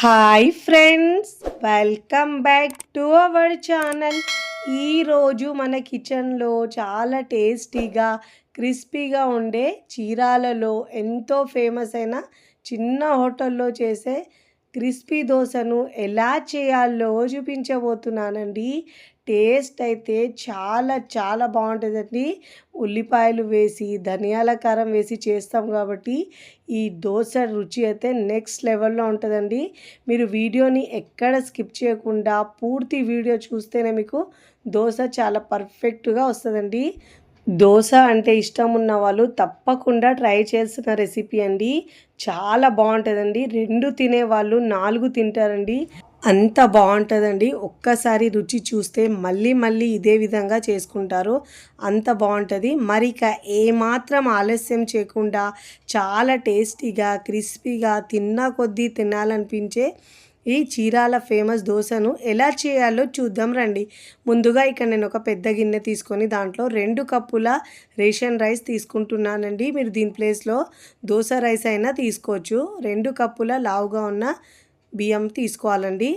Hi friends, welcome back to our channel. ఈరోజు మన కిచెన్లో చాలా టేస్టీగా క్రిస్పీగా ఉండే చీరాలలో ఎంతో ఫేమస్ అయిన చిన్న హోటల్లో చేసే క్రిస్పీ దోశను ఎలా చేయాలో చూపించబోతున్నానండి. టేస్ట్ అయితే చాలా చాలా బాగుంటుందండి. ఉల్లిపాయలు వేసి ధనియాల కారం వేసి చేస్తాం కాబట్టి ఈ దోశ రుచి అయితే నెక్స్ట్ లెవెల్లో ఉంటుందండి. మీరు వీడియోని ఎక్కడ స్కిప్ చేయకుండా పూర్తి వీడియో చూస్తేనే మీకు దోశ చాలా పర్ఫెక్ట్గా వస్తుందండి. దోశ అంటే ఇష్టం ఉన్న వాళ్ళు తప్పకుండా ట్రై చేసిన రెసిపీ అండి. చాలా బాగుంటుందండి. 2 తినేవాళ్ళు 4 తింటారండి. అంత బాగుంటుందండి. ఒక్కసారి రుచి చూస్తే మళ్ళీ మళ్ళీ ఇదే విధంగా చేసుకుంటారు. అంత బాగుంటుంది. మరి ఇక ఏమాత్రం ఆలస్యం చేయకుండా చాలా టేస్టీగా క్రిస్పీగా తిన్న కొద్దీ తినాలనిపించే ఈ చీరాల ఫేమస్ దోశను ఎలా చేయాలో చూద్దాం రండి. ముందుగా ఇక్కడ నేను ఒక పెద్ద గిన్నె తీసుకొని దాంట్లో 2 కప్పుల రేషన్ రైస్ తీసుకుంటున్నానండి. మీరు దీని ప్లేస్లో దోశ రైస్ అయినా తీసుకోవచ్చు. 2 కప్పుల లావుగా ఉన్న బియ్యం తీసుకోవాలండి.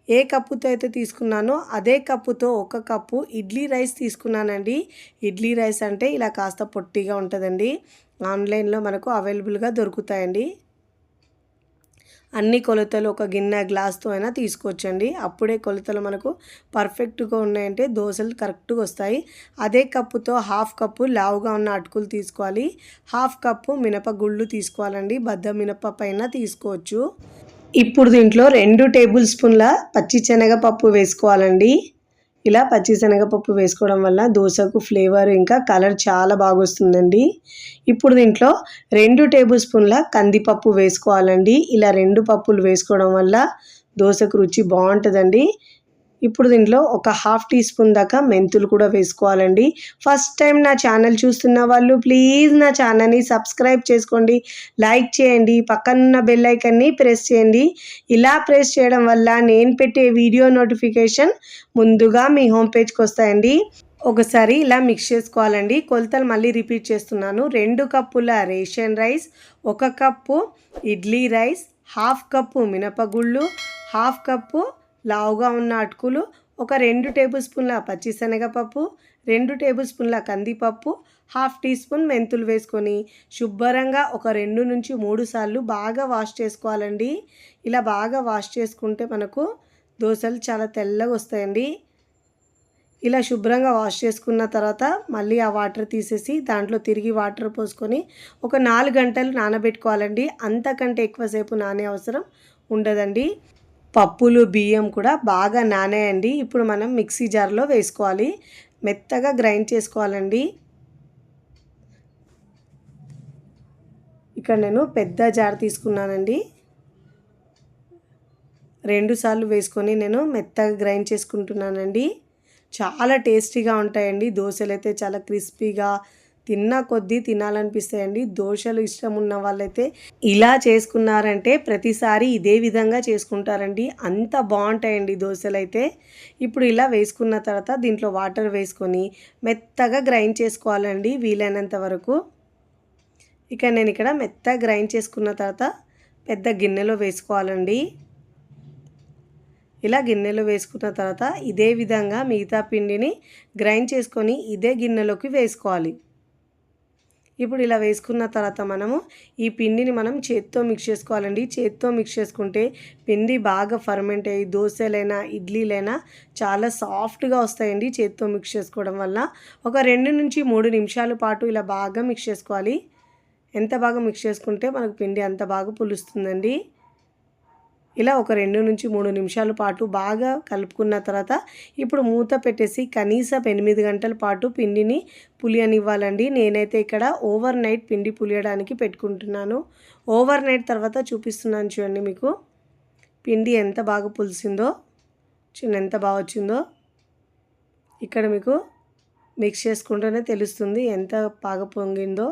ఏ కప్పుతో అయితే తీసుకున్నానో అదే కప్పుతో 1 కప్పు ఇడ్లీ రైస్ తీసుకున్నానండి. ఇడ్లీ రైస్ అంటే ఇలా కాస్త పొట్టిగా ఉంటుందండి. ఆన్లైన్లో మనకు అవైలబుల్గా దొరుకుతాయండి. అన్ని కొలతలు ఒక గిన్నె గ్లాస్తో అయినా తీసుకోవచ్చండి. అప్పుడే కొలతలు మనకు పర్ఫెక్ట్గా ఉన్నాయంటే దోశలు కరెక్ట్గా వస్తాయి. అదే కప్పుతో 1/2 కప్పు లావుగా ఉన్న అటుకులు తీసుకోవాలి. 1/2 కప్పు మినపగుళ్ళు తీసుకోవాలండి. బద్ద మినప పైన తీసుకోవచ్చు. ఇప్పుడు దీంట్లో 2 టేబుల్ స్పూన్ల పచ్చిశనగపప్పు వేసుకోవాలండి. ఇలా పచ్చిశనగపప్పు వేసుకోవడం వల్ల దోశకు ఫ్లేవర్ ఇంకా కలర్ చాలా బాగా వస్తుందండి. ఇప్పుడు దీంట్లో 2 టేబుల్ స్పూన్ల కందిపప్పు వేసుకోవాలండి. ఇలా 2 పప్పులు వేసుకోవడం వల్ల దోశకు రుచి బాగుంటుందండి. ఇప్పుడు దీంట్లో ఒక 1/2 టీ స్పూన్ దాకా మెంతులు కూడా వేసుకోవాలండి. ఫస్ట్ టైం నా ఛానల్ చూస్తున్న వాళ్ళు ప్లీజ్ నా ఛానల్ని సబ్స్క్రైబ్ చేసుకోండి, లైక్ చేయండి, పక్కనున్న బెల్ ఐకాన్ని ప్రెస్ చేయండి. ఇలా ప్రెస్ చేయడం వల్ల నేను పెట్టే వీడియో నోటిఫికేషన్ ముందుగా మీ హోమ్ పేజ్కి వస్తాయండి. ఒకసారి ఇలా మిక్స్ చేసుకోవాలండి. కొలతలు మళ్ళీ రిపీట్ చేస్తున్నాను. 2 కప్పుల ration rice, 1 cup idli rice, 1/2 cup మినపగుళ్ళు, 1/2 కప్పు లావుగా ఉన్న అటుకులు, ఒక 2 టేబుల్ స్పూన్ల పచ్చిశనగపప్పు, 2 టేబుల్ స్పూన్ల కందిపప్పు, 1/2 టీ స్పూన్ మెంతులు వేసుకొని శుభ్రంగా ఒక 2 నుంచి 3 సార్లు బాగా వాష్ చేసుకోవాలండి. ఇలా బాగా వాష్ చేసుకుంటే మనకు దోశలు చాలా తెల్లగా వస్తాయండి. ఇలా శుభ్రంగా వాష్ చేసుకున్న తర్వాత మళ్ళీ ఆ వాటర్ తీసేసి దాంట్లో తిరిగి వాటర్ పోసుకొని ఒక 4 గంటలు నానబెట్టుకోవాలండి. అంతకంటే ఎక్కువసేపు నానే అవసరం ఉండదండి. పప్పులు బియ్యం కూడా బాగా నానాయండి. ఇప్పుడు మనం మిక్సీ జార్లో వేసుకోవాలి. మెత్తగా గ్రైండ్ చేసుకోవాలండి. ఇక్కడ నేను పెద్ద జార్ తీసుకున్నానండి. 2 సార్లు వేసుకొని నేను మెత్తగా గ్రైండ్ చేసుకుంటున్నానండి. చాలా టేస్టీగా ఉంటాయండి. దోశలు అయితే చాలా క్రిస్పీగా తిన్న కొద్దీ తినాలనిపిస్తాయండి. దోశలు ఇష్టం ఉన్న వాళ్ళైతే ఇలా చేసుకున్నారంటే ప్రతిసారి ఇదే విధంగా చేసుకుంటారండి. అంత బాగుంటాయండి దోశలు అయితే. ఇప్పుడు ఇలా వేసుకున్న తర్వాత దీంట్లో వాటర్ వేసుకొని మెత్తగా గ్రైండ్ చేసుకోవాలండి వీలైనంత వరకు. ఇక నేను ఇక్కడ మెత్తగా గ్రైండ్ చేసుకున్న తర్వాత పెద్ద గిన్నెలో వేసుకోవాలండి. ఇలా గిన్నెలో వేసుకున్న తర్వాత ఇదే విధంగా మిగతా పిండిని గ్రైండ్ చేసుకొని ఇదే గిన్నెలోకి వేసుకోవాలి. ఇప్పుడు ఇలా వేసుకున్న తర్వాత మనము ఈ పిండిని మనం చేత్తో మిక్స్ చేసుకోవాలండి. చేత్తో మిక్స్ చేసుకుంటే పిండి బాగా ఫర్మెంట్ అయ్యి దోశలైనా ఇడ్లీలైనా చాలా సాఫ్ట్గా వస్తాయండి. చేత్తో మిక్స్ చేసుకోవడం వల్ల ఒక 2 నుంచి 3 నిమిషాల పాటు ఇలా బాగా మిక్స్ చేసుకోవాలి. ఎంత బాగా మిక్స్ చేసుకుంటే మనకు పిండి అంత బాగా పులుస్తుందండి. ఇలా ఒక 2 నుంచి 3 నిమిషాల పాటు బాగా కలుపుకున్న తర్వాత ఇప్పుడు మూత పెట్టేసి కనీసం 8 గంటల పాటు పిండిని పులియనివ్వాలండి. నేనైతే ఇక్కడ ఓవర్ నైట్ పిండి పులియడానికి పెట్టుకుంటున్నాను. ఓవర్ నైట్ తర్వాత చూపిస్తున్నాను చూడండి. మీకు పిండి ఎంత బాగా పులిసిందో, ఎంత బాగా వచ్చిందో ఇక్కడ మీకు మిక్స్ చేసుకుంటూనే తెలుస్తుంది ఎంత బాగా పొంగిందో.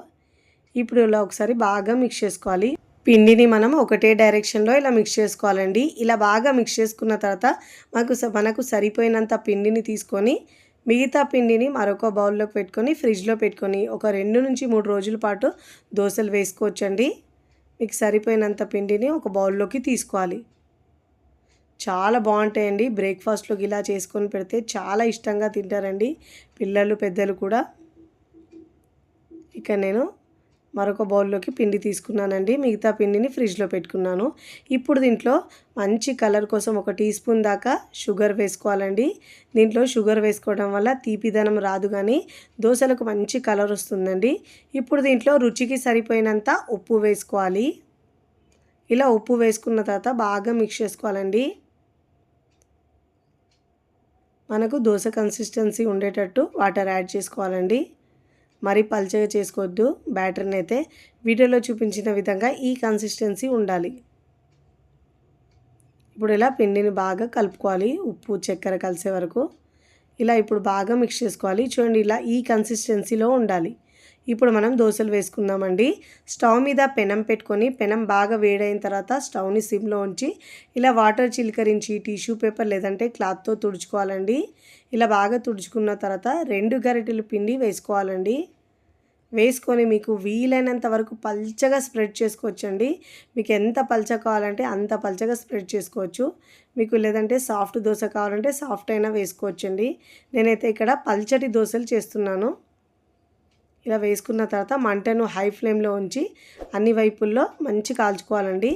ఇప్పుడు ఇలా ఒకసారి బాగా మిక్స్ చేసుకోవాలి. పిండిని మనం ఒకటే డైరెక్షన్లో ఇలా మిక్స్ చేసుకోవాలండి. ఇలా బాగా మిక్స్ చేసుకున్న తర్వాత మనకు సరిపోయినంత పిండిని తీసుకొని మిగతా పిండిని మరొక బౌల్లోకి పెట్టుకొని ఫ్రిడ్జ్లో పెట్టుకొని ఒక 2 నుంచి 3 రోజుల పాటు దోశలు వేసుకోవచ్చండి. మీకు సరిపోయినంత పిండిని ఒక బౌల్లోకి తీసుకోవాలి. చాలా బాగుంటాయండి. బ్రేక్ఫాస్ట్లోకి ఇలా చేసుకొని పెడితే చాలా ఇష్టంగా తింటారండి పిల్లలు పెద్దలు కూడా. ఇక నేను మరొక బౌల్లోకి పిండి తీసుకున్నానండి. మిగతా పిండిని ఫ్రిడ్జ్లో పెట్టుకున్నాను. ఇప్పుడు దీంట్లో మంచి కలర్ కోసం 1 టీ స్పూన్ దాకా షుగర్ వేసుకోవాలండి. దీంట్లో షుగర్ వేసుకోవడం వల్ల తీపిదనం రాదు, కానీ దోశలకు మంచి కలర్ వస్తుందండి. ఇప్పుడు దీంట్లో రుచికి సరిపోయినంత ఉప్పు వేసుకోవాలి. ఇలా ఉప్పు వేసుకున్న తర్వాత బాగా మిక్స్ చేసుకోవాలండి. మనకు దోశ కన్సిస్టెన్సీ ఉండేటట్టు వాటర్ యాడ్ చేసుకోవాలండి. మరీ పల్చగా చేసుకోవద్దు. బ్యాటర్ని అయితే వీడియోలో చూపించిన విధంగా ఈ కన్సిస్టెన్సీ ఉండాలి. ఇప్పుడు ఇలా పిండిని బాగా కలుపుకోవాలి, ఉప్పు చక్కెర కలిసే వరకు. ఇలా ఇప్పుడు బాగా మిక్స్ చేసుకోవాలి. చూడండి, ఇలా ఈ కన్సిస్టెన్సీలో ఉండాలి. ఇప్పుడు మనం దోశలు వేసుకుందామండి. స్టవ్ మీద పెనం పెట్టుకొని పెనం బాగా వేడైన తర్వాత స్టవ్ని సిమ్లో ఉంచి ఇలా వాటర్ చిలకరించి టిష్యూ పేపర్ లేదంటే క్లాత్తో తుడుచుకోవాలండి. ఇలా బాగా తుడుచుకున్న తర్వాత 2 గరిటెలు పిండి వేసుకోవాలండి. వేసుకొని మీకు వీలైనంత వరకు పల్చగా స్ప్రెడ్ చేసుకోవచ్చండి. మీకు ఎంత పల్చగా కావాలంటే అంత పల్చగా స్ప్రెడ్ చేసుకోవచ్చు. మీకు లేదంటే సాఫ్ట్ దోశ కావాలంటే సాఫ్ట్ అయినా వేసుకోవచ్చండి. నేనైతే ఇక్కడ పల్చటి దోశలు చేస్తున్నాను. ఇలా వేసుకున్న తర్వాత మంటను హై ఫ్లేమ్లో ఉంచి అన్ని వైపుల్లో మంచి కాల్చుకోవాలండి.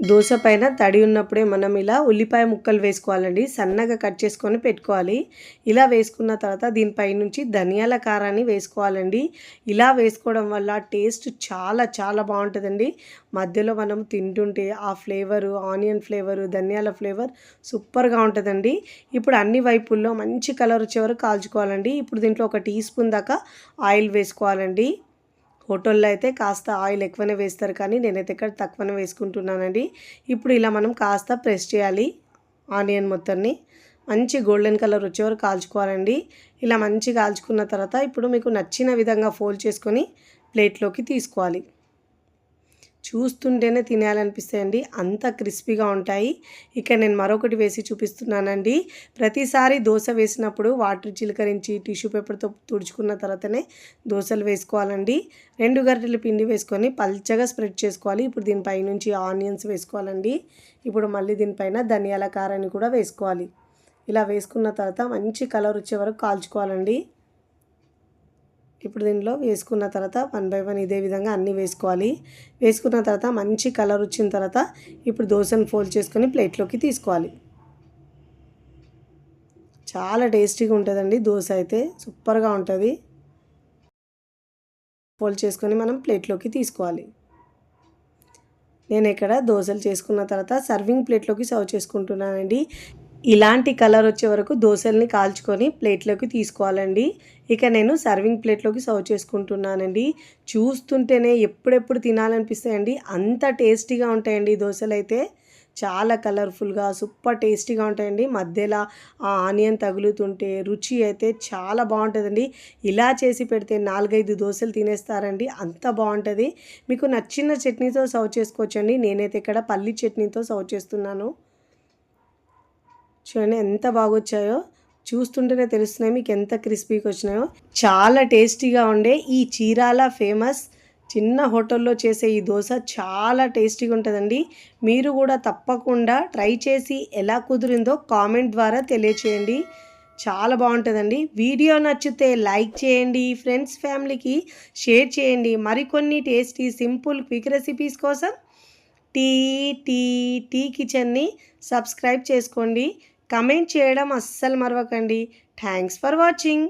దోశ పైన తడి ఉన్నప్పుడే మనం ఇలా ఉల్లిపాయ ముక్కలు వేసుకోవాలండి. సన్నగా కట్ చేసుకొని పెట్టుకోవాలి. ఇలా వేసుకున్న తర్వాత దీనిపై నుంచి ధనియాల కారాన్ని వేసుకోవాలండి. ఇలా వేసుకోవడం వల్ల టేస్ట్ చాలా చాలా బాగుంటుందండి. మధ్యలో మనం తింటుంటే ఆ ఫ్లేవరు, ఆనియన్ ఫ్లేవరు, ధనియాల ఫ్లేవర్ సూపర్గా ఉంటుందండి. ఇప్పుడు అన్ని వైపుల్లో మంచి కలర్ వచ్చే వరకు కాల్చుకోవాలండి. ఇప్పుడు దీంట్లో 1 టీ స్పూన్ దాకా ఆయిల్ వేసుకోవాలండి. హోటల్లో అయితే కాస్త ఆయిల్ ఎక్కువనే వేస్తారు, కానీ నేనైతే ఇక్కడ తక్కువనే వేసుకుంటున్నానండి. ఇప్పుడు ఇలా మనం కాస్త ప్రెస్ చేయాలి. ఆనియన్ మొత్తాన్ని మంచి గోల్డెన్ కలర్ వచ్చే వరకు కాల్చుకోవాలండి. ఇలా మంచి కాల్చుకున్న తర్వాత ఇప్పుడు మీకు నచ్చిన విధంగా ఫోల్డ్ చేసుకొని ప్లేట్లోకి తీసుకోవాలి. చూస్తుంటేనే తినాలనిపిస్తాయండి, అంత క్రిస్పీగా ఉంటాయి. ఇక నేను మరొకటి వేసి చూపిస్తున్నానండి. ప్రతిసారి దోశ వేసినప్పుడు వాటర్ చిలకరించి టిష్యూ పేపర్తో తుడుచుకున్న తర్వాతనే దోశలు వేసుకోవాలండి. 2 గరిటెల పిండి వేసుకొని పల్చగా స్ప్రెడ్ చేసుకోవాలి. ఇప్పుడు దీనిపై నుంచి ఆనియన్స్ వేసుకోవాలండి. ఇప్పుడు మళ్ళీ దీనిపైన ధనియాల కారాన్ని కూడా వేసుకోవాలి. ఇలా వేసుకున్న తర్వాత మంచి కలర్ వచ్చే వరకు కాల్చుకోవాలండి. ఇప్పుడు దీనిలో వేసుకున్న తర్వాత 1 బై 1 ఇదే విధంగా అన్నీ వేసుకోవాలి. వేసుకున్న తర్వాత మంచి కలర్ వచ్చిన తర్వాత ఇప్పుడు దోశను ఫోల్డ్ చేసుకొని ప్లేట్లోకి తీసుకోవాలి. చాలా టేస్టీగా ఉంటుందండి దోశ అయితే, సూపర్గా ఉంటుంది. ఫోల్డ్ చేసుకొని మనం ప్లేట్లోకి తీసుకోవాలి. నేను ఇక్కడ దోశలు చేసుకున్న తర్వాత సర్వింగ్ ప్లేట్లోకి సర్వ్ చేసుకుంటున్నానండి. ఇలాంటి కలర్ వచ్చే వరకు దోశల్ని కాల్చుకొని ప్లేట్లోకి తీసుకోవాలండి. ఇక నేను సర్వింగ్ ప్లేట్లోకి సర్వ్ చేసుకుంటున్నానండి. చూస్తుంటేనే ఎప్పుడెప్పుడు తినాలనిపిస్తాయండి, అంత టేస్టీగా ఉంటాయండి దోశలు అయితే. చాలా కలర్ఫుల్గా సూపర్ టేస్టీగా ఉంటాయండి. మధ్యలో ఆ ఆనియన్ తగులుతుంటే రుచి అయితే చాలా బాగుంటుందండి. ఇలా చేసి పెడితే 4-5 దోశలు తినేస్తారండి, అంత బాగుంటుంది. మీకు నచ్చిన చట్నీతో సర్వ్ చేసుకోవచ్చండి. నేనైతే ఇక్కడ పల్లి చట్నీతో సర్వ్ చేస్తున్నాను. చూడండి ఎంత బాగా వచ్చాయో, చూస్తుంటేనే తెలుస్తున్నాయి మీకు ఎంత క్రిస్పీగా వచ్చినాయో. చాలా టేస్టీగా ఉండే ఈ చీరాల ఫేమస్ చిన్న హోటల్లో చేసే ఈ దోశ చాలా టేస్టీగా ఉంటుందండి. మీరు కూడా తప్పకుండా ట్రై చేసి ఎలా కుదిరిందో కామెంట్ ద్వారా తెలియచేయండి. చాలా బాగుంటుందండి. వీడియో నచ్చితే లైక్ చేయండి, ఫ్రెండ్స్ ఫ్యామిలీకి షేర్ చేయండి. మరికొన్ని టేస్టీ సింపుల్ క్విక్ రెసిపీస్ కోసం టీ టీ టీ కిచెన్ని సబ్స్క్రైబ్ చేసుకోండి. కమెంట్ చేయడం అస్సలు మరవకండి. Thanks for watching.